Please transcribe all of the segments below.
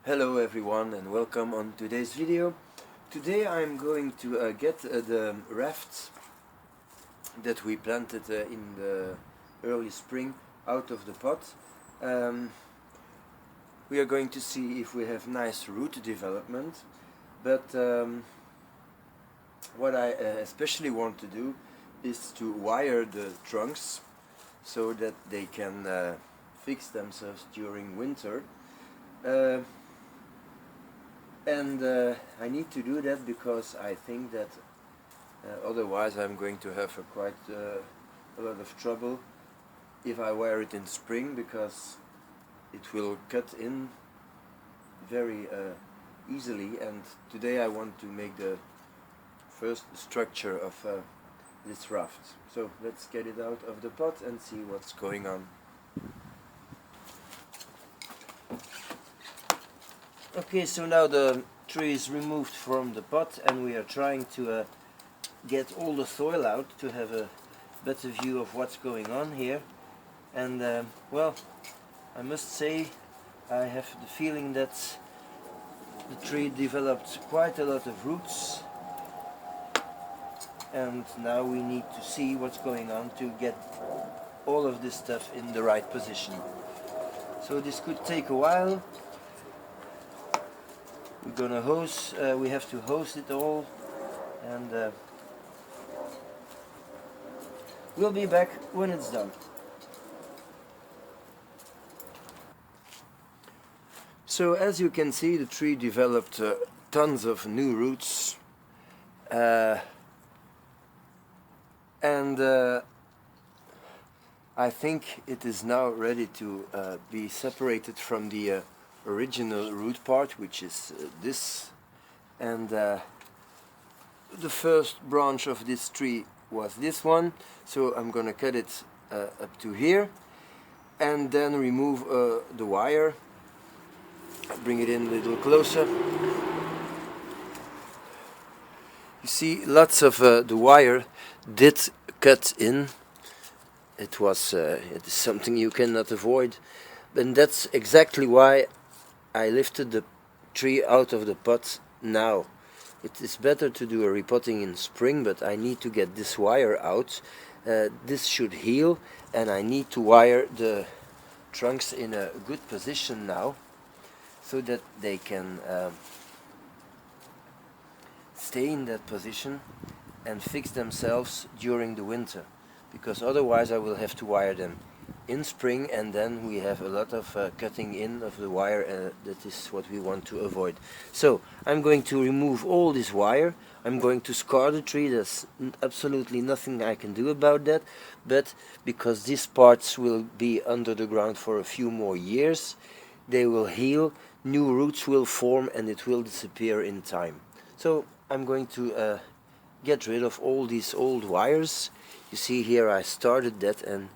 Hello everyone and welcome on today's video. Today I'm going to get the raft that we planted in the early spring out of the pot. We are going to see if we have nice root development, but what I especially want to do is to wire the trunks so that they can fix themselves during winter. And I need to do that because I think that otherwise I'm going to have quite a lot of trouble if I wear it in spring, because it will cut in very easily. And today I want to make the first structure of this raft. So let's get it out of the pot and see what's going on. Okay, so now the tree is removed from the pot and we are trying to get all the soil out to have a better view of what's going on here. And well, I must say I have the feeling that the tree developed quite a lot of roots, and now we need to see what's going on to get all of this stuff in the right position. So this could take a while. We're gonna hose, we have to hose it all, and we'll be back when it's done. So as you can see, the tree developed tons of new roots, and I think it is now ready to be separated from the original root part, which is this. And the first branch of this tree was this one, so I'm gonna cut it up to here and then remove the wire. Bring it in a little closer. You see, lots of the wire did cut in. It is something you cannot avoid, and that's exactly why I lifted the tree out of the pot now. It is better to do a repotting in spring, but I need to get this wire out. This should heal, and I need to wire the trunks in a good position now, so that they can stay in that position and fix themselves during the winter, because otherwise I will have to wire them in spring, and then we have a lot of cutting in of the wire. That is what we want to avoid. So I'm going to remove all this wire. I'm going to scar the tree. There's absolutely nothing I can do about that, but because these parts will be under the ground for a few more years, they will heal, new roots will form, and it will disappear in time. So I'm going to get rid of all these old wires. You see here I started that, and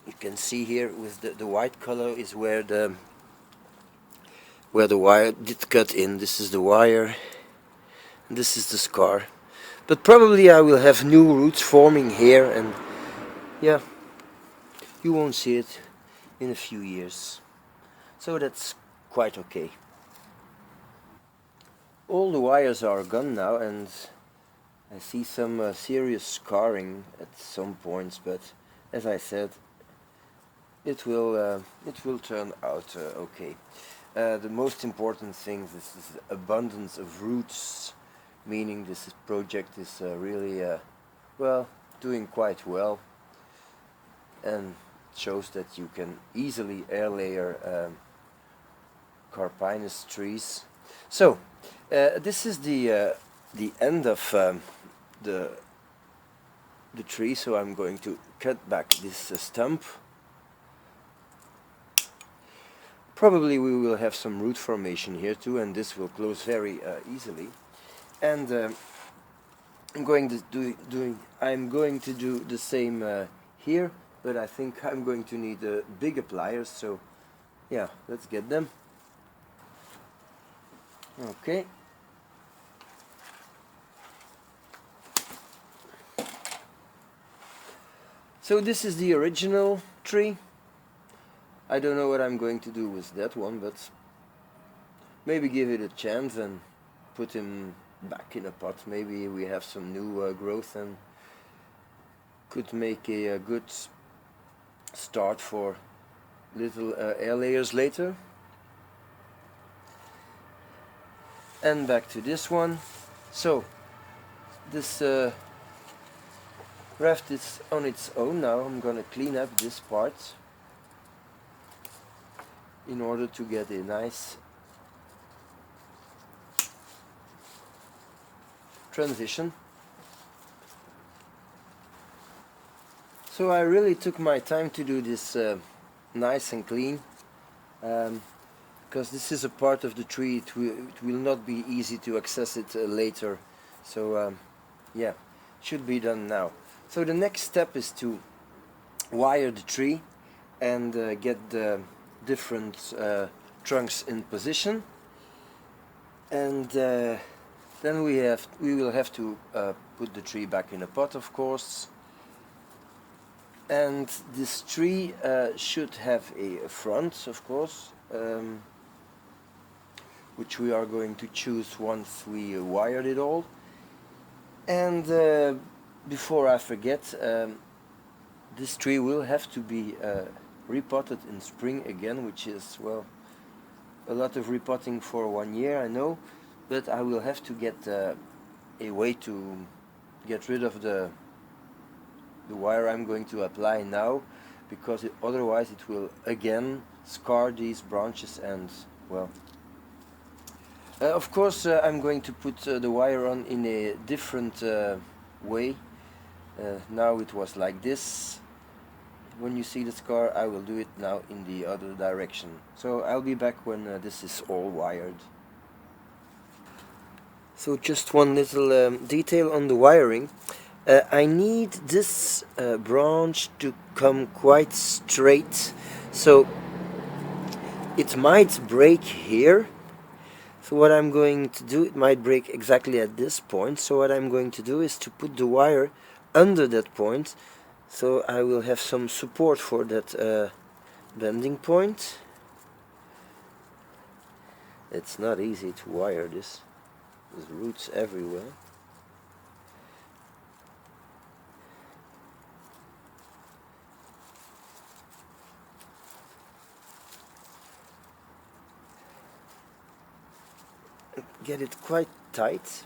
you can see here with the white color is where the wire did cut in. This is the wire, and this is the scar. But probably I will have new roots forming here, and yeah, you won't see it in a few years. So that's quite okay. All the wires are gone now, and I see some serious scarring at some points, but as I said, it will turn out okay. The most important thing is this abundance of roots, meaning this project is really well, doing quite well, and shows that you can easily air layer Carpinus trees. So this is the end of the tree. So I'm going to cut back this stump. Probably we will have some root formation here too, and this will close very easily. And I'm going to do the same here, but I think I'm going to need bigger pliers. So yeah, let's get them. Okay. So this is the original tree. I don't know what I'm going to do with that one, but maybe give it a chance and put him back in a pot. Maybe we have some new growth and could make a good start for little air layers later. And back to this one. So this raft is on its own now. I'm gonna clean up this part in order to get a nice transition. So I really took my time to do this nice and clean, because this is a part of the tree. It will not be easy to access it later. So yeah, should be done now. So the next step is to wire the tree and get the different trunks in position, and then we will have to put the tree back in a pot, of course. And this tree should have a front, of course, which we are going to choose once we wired it all. And before I forget, this tree will have to be repotted in spring again, which is, well, a lot of repotting for 1 year, I know, but I will have to get a way to get rid of the wire I'm going to apply now, because otherwise it will again scar these branches. And well, of course I'm going to put the wire on in a different way. Now it was like this. When you see the scar, I will do it now in the other direction. So I'll be back when this is all wired. So just one little detail on the wiring. I need this branch to come quite straight, so it might break here. So what I'm going to do, it might break exactly at this point, so what I'm going to do is to put the wire under that point, so I will have some support for that bending point. It's not easy to wire this. There's roots everywhere. Get it quite tight,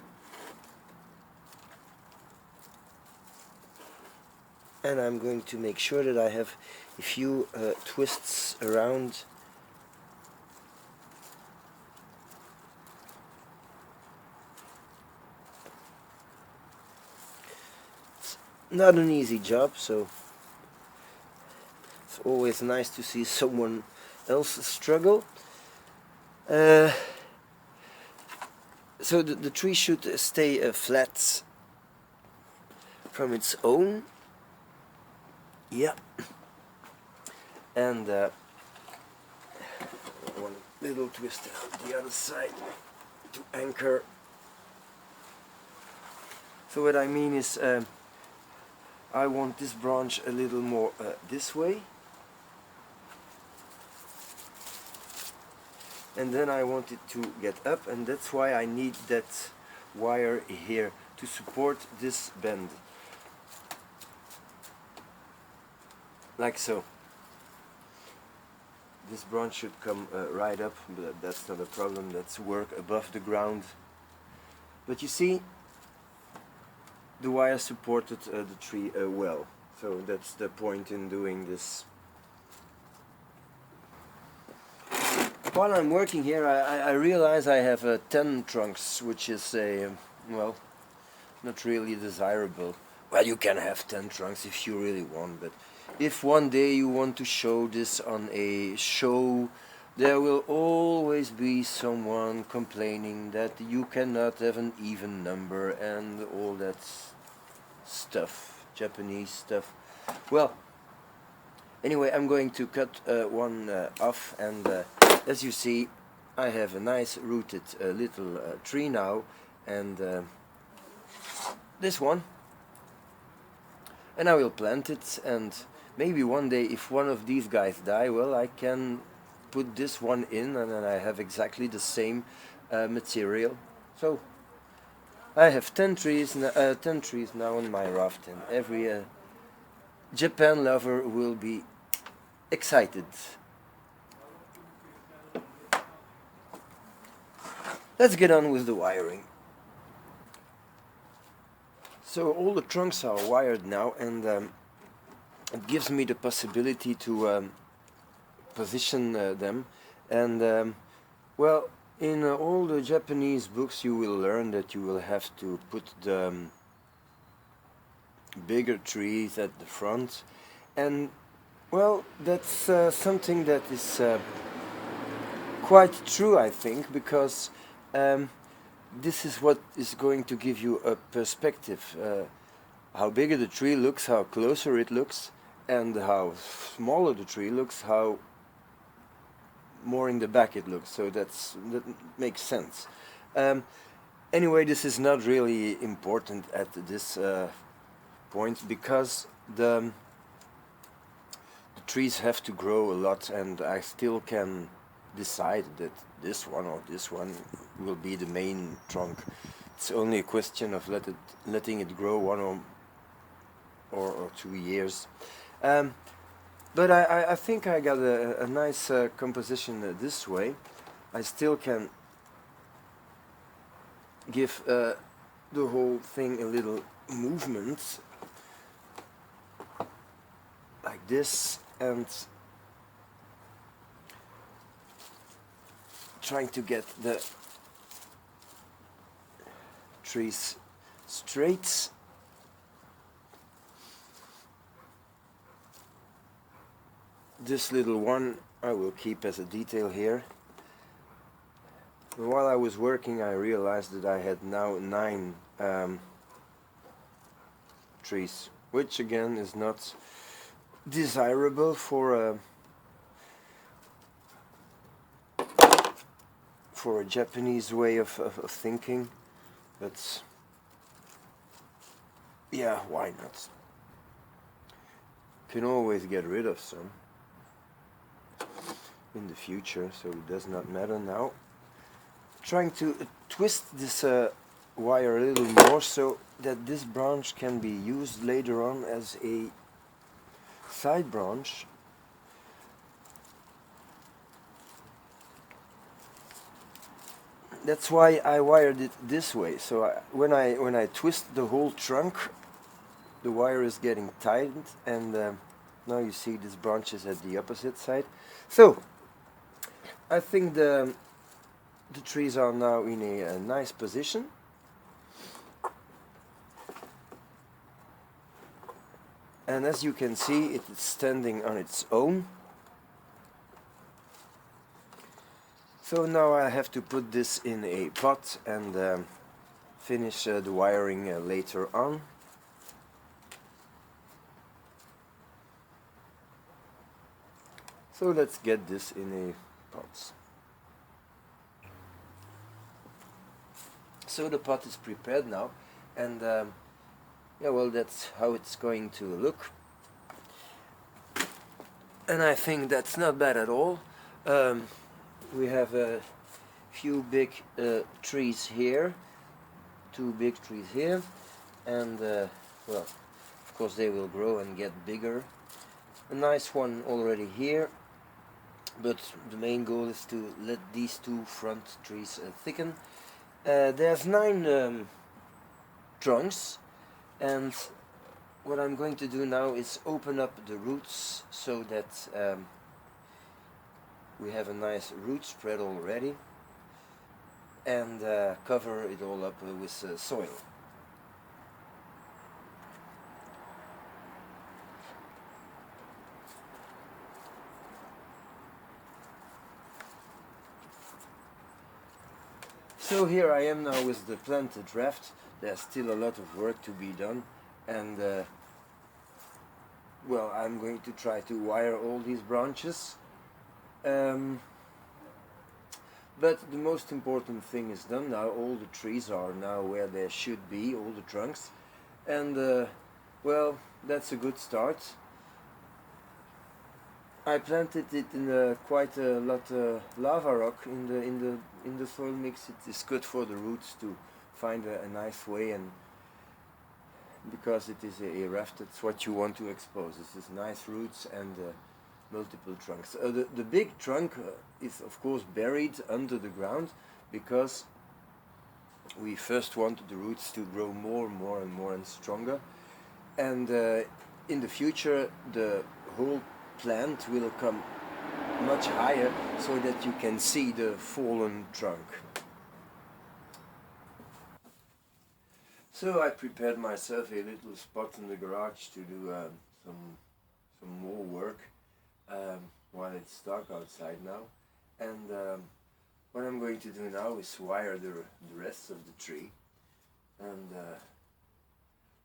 and I'm going to make sure that I have a few twists around. It's not an easy job, so it's always nice to see someone else struggle. So the tree should stay flat from its own. Yeah. And one little twist on the other side to anchor. So what I mean is I want this branch a little more this way. And then I want it to get up, and that's why I need that wire here to support this bend. Like so. This branch should come right up, but that's not a problem, that's work above the ground. But you see, the wire supported the tree well, so that's the point in doing this. While I'm working here, I realize I have 10 trunks, which is well, not really desirable. Well, you can have 10 trunks if you really want, but if one day you want to show this on a show, there will always be someone complaining that you cannot have an even number and all that stuff, Japanese stuff. Well, anyway, I'm going to cut one off, and as you see, I have a nice rooted little tree now, and this one, and I will plant it, and maybe one day if one of these guys die, well, I can put this one in, and then I have exactly the same material. So I have 10 trees now on my raft, and every Japan lover will be excited. Let's get on with the wiring. So all the trunks are wired now, and it gives me the possibility to position them. And well, in all the Japanese books you will learn that you will have to put the bigger trees at the front, and well, that's something that is quite true, I think, because this is what is going to give you a perspective. How bigger the tree looks, how closer it looks, and how smaller the tree looks, how more in the back it looks. So that makes sense. Anyway, this is not really important at this point, because the trees have to grow a lot, and I still can decide that this one or this one will be the main trunk. It's only a question of letting it grow 1 or 2 years. But I think I got a nice composition this way. I still can give the whole thing a little movement like this, and trying to get the trees straight. This little one I will keep as a detail here. While I was working, I realized that I had now 9 trees, which again is not desirable for a Japanese way of thinking, but yeah, why not? Can always get rid of some in the future, so it does not matter now. Trying to twist this wire a little more so that this branch can be used later on as a side branch. That's why I wired it this way. So when I twist the whole trunk, the wire is getting tightened, and now you see this branch is at the opposite side. So I think the trees are now in a nice position. And as you can see, it is standing on its own. So now I have to put this in a pot and finish the wiring later on. So let's get this in a pot. So the pot is prepared now, and yeah, well, that's how it's going to look. And I think that's not bad at all. We have a few big trees here, 2 big trees here, and well, of course they will grow and get bigger. A nice one already here, but the main goal is to let these 2 front trees thicken. There's 9 trunks, and what I'm going to do now is open up the roots so that we have a nice root spread already, and cover it all up with soil. So here I am now with the planted raft. There's still a lot of work to be done, and well, I'm going to try to wire all these branches. But the most important thing is done now. All the trees are now where they should be, all the trunks, and well, that's a good start. I planted it in quite a lot lava rock in the soil mix. It is good for the roots to find a nice way, and because it is a raft, that's what you want to expose. This is nice roots and multiple trunks. The big trunk is of course buried under the ground, because we first want the roots to grow more and more and more and stronger, and in the future the whole plant will come much higher so that you can see the fallen trunk. So I prepared myself a little spot in the garage to do some more work while it's dark outside now, and what I'm going to do now is wire the rest of the tree and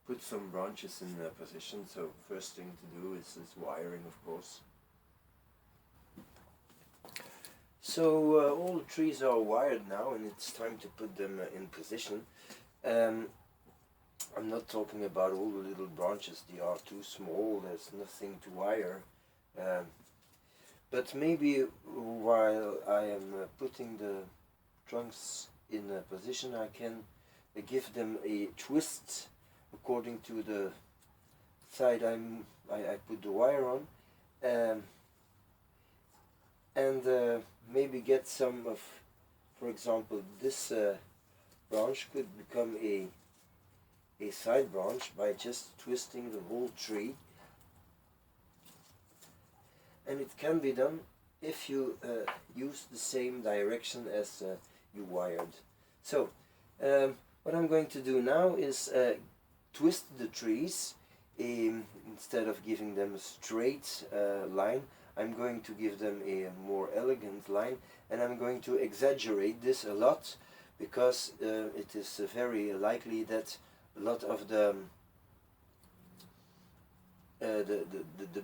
put some branches in position. So first thing to do is wiring, of course. So all the trees are wired now, and it's time to put them in position. I'm not talking about all the little branches, they are too small, there's nothing to wire. But maybe while I am putting the trunks in position, I can give them a twist according to the side I put the wire on, and maybe get some of, for example, this branch could become a side branch by just twisting the whole tree. And it can be done if you use the same direction as you wired. So what I'm going to do now is twist the trees. Instead of giving them a straight line, I'm going to give them a more elegant line, and I'm going to exaggerate this a lot, because it is very likely that a lot of the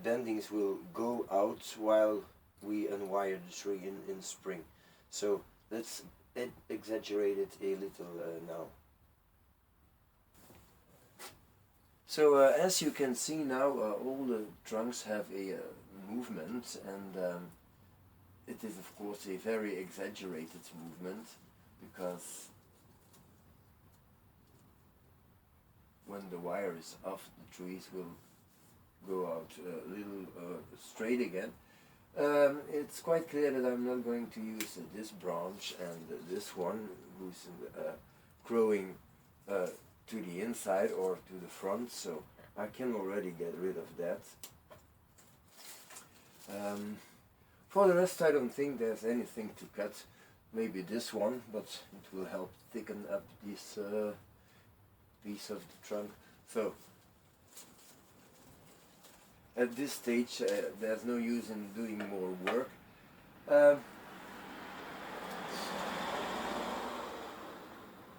bendings will go out while we unwire the tree in spring. So let's exaggerate it a little now. So as you can see now, all the trunks have a movement, and it is of course a very exaggerated movement, because when the wire is off, the trees will go out a little straight again. It's quite clear that I'm not going to use this branch and this one, who's growing to the inside or to the front, so I can already get rid of that. For the rest, I don't think there's anything to cut. Maybe this one, but it will help thicken up this piece of the trunk. So at this stage there's no use in doing more work.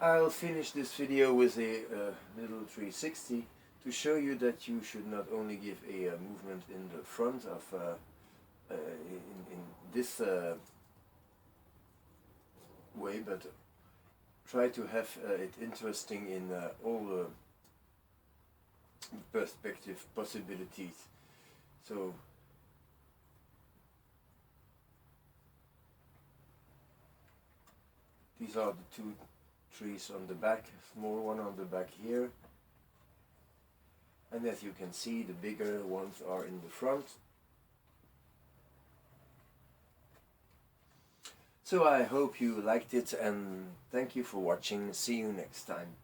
I'll finish this video with a little 360 to show you that you should not only give a movement in the front of in this way, but try to have it interesting in all the perspective possibilities. So these are the two trees on the back, small one on the back here, and as you can see, the bigger ones are in the front. So I hope you liked it, and thank you for watching. See you next time.